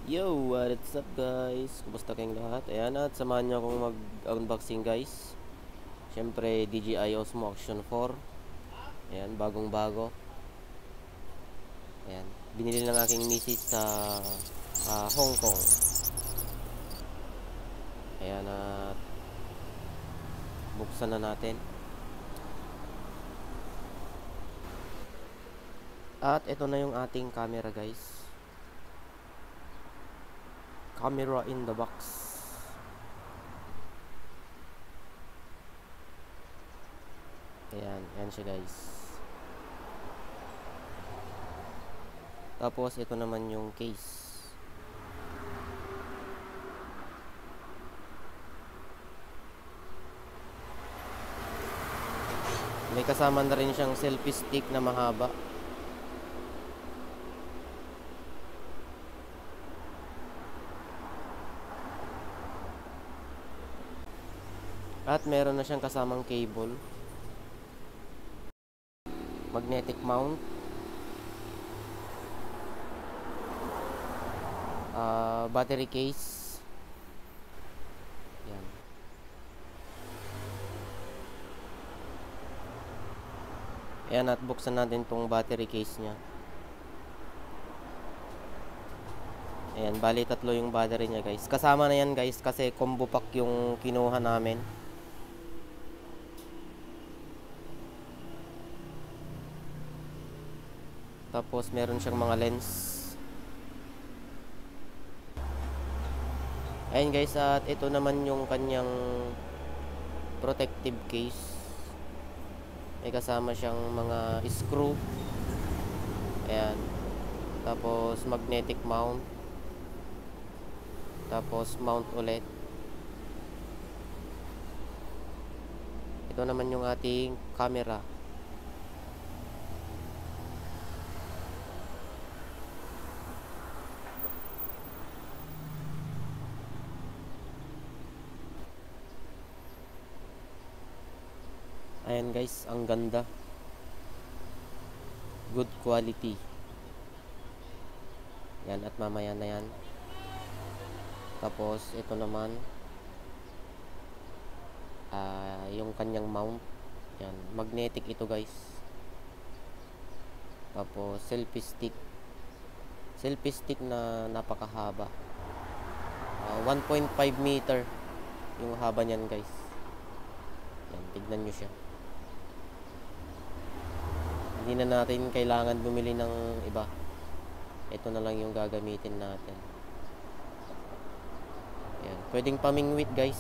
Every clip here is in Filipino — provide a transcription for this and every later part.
Yo, what's up guys? Kumusta kayong lahat? Ayan, at samahan niyo akong mag-unboxing guys. Siyempre, DJI Osmo Action 4. Ayan, bagong bago. Ayan, binili ng aking misis sa Hong Kong. Ayan, at buksan na natin. At ito na yung ating camera guys. Camera in the box. Ayan, ayan siya guys. Tapos ito naman yung case. May kasama na rin siyang selfie stick na mahaba. At meron na siyang kasamang cable. Magnetic mount. Battery case. Yan. Ayan, at buksan natin tong battery case nya. Ayan, bali tatlo yung battery nya guys. Kasama na yan guys kasi combo pack yung kinuha namin. Tapos meron siyang mga lens. Ayan guys, at ito naman yung kanyang protective case. May kasama siyang mga screw. Ayan. Tapos magnetic mount. Tapos mount ulit. Ito naman yung ating camera. Ayan guys, ang ganda. Good quality. Yan, at mamaya na yan. Tapos ito naman yung kanyang mount. Yan, magnetic ito guys. Tapos selfie stick. Selfie stick na napakahaba. 1.5 meter yung haba niyan guys. Yan, tignan nyo siya. Hindi na natin kailangan bumili ng iba. Ito na lang yung gagamitin natin. Yan, pwedeng pamingwit guys.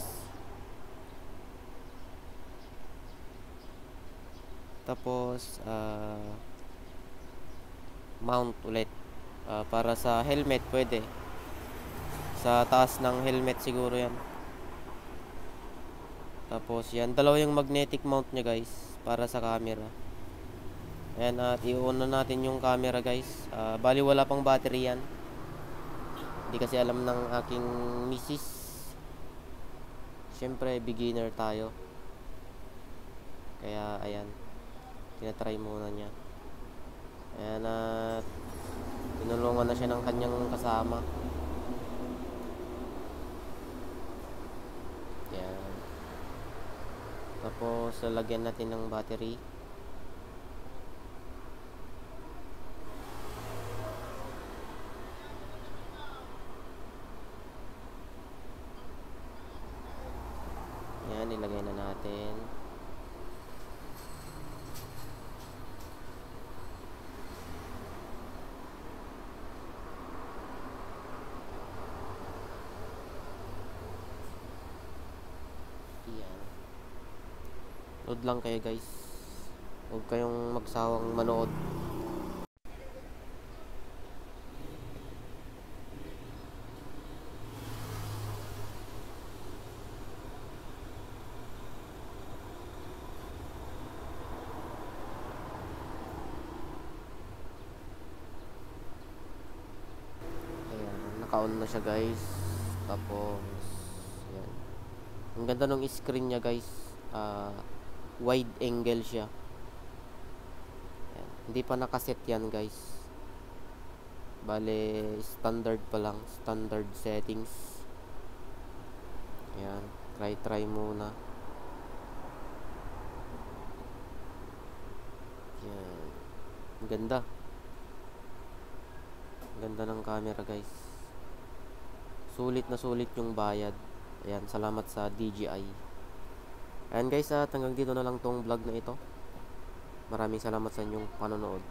Tapos mount ulit. Para sa helmet pwede. Sa taas ng helmet siguro yan. Tapos yan, dalawa yung magnetic mount nya guys para sa camera. Ayan, at i-on na natin yung camera guys. Bali wala pang battery yan. Hindi kasi alam ng aking misis. Siyempre beginner tayo. Kaya ayan, tinatry muna niya. Ayan, at tinulungan na siya ng kanyang kasama. Ayan. Tapos lalagyan natin ng battery. Yan, ilagay na natin. Yan. Load lang kayo guys. Huwag kayong magsawang manood. Naka-on na siya guys. Tapos yan. Ang ganda ng screen niya guys. Wide angle siya. Yan. Hindi pa nakaset yan guys. Bale, standard pa lang. Standard settings. Ayan. Try muna. Ayan. Ang ganda. Ang ganda ng camera, guys. Sulit na sulit yung bayad. Ayan. Salamat sa DJI. Ayan, guys. At hanggang dito na lang tong vlog na ito. Maraming salamat sa inyong panonood.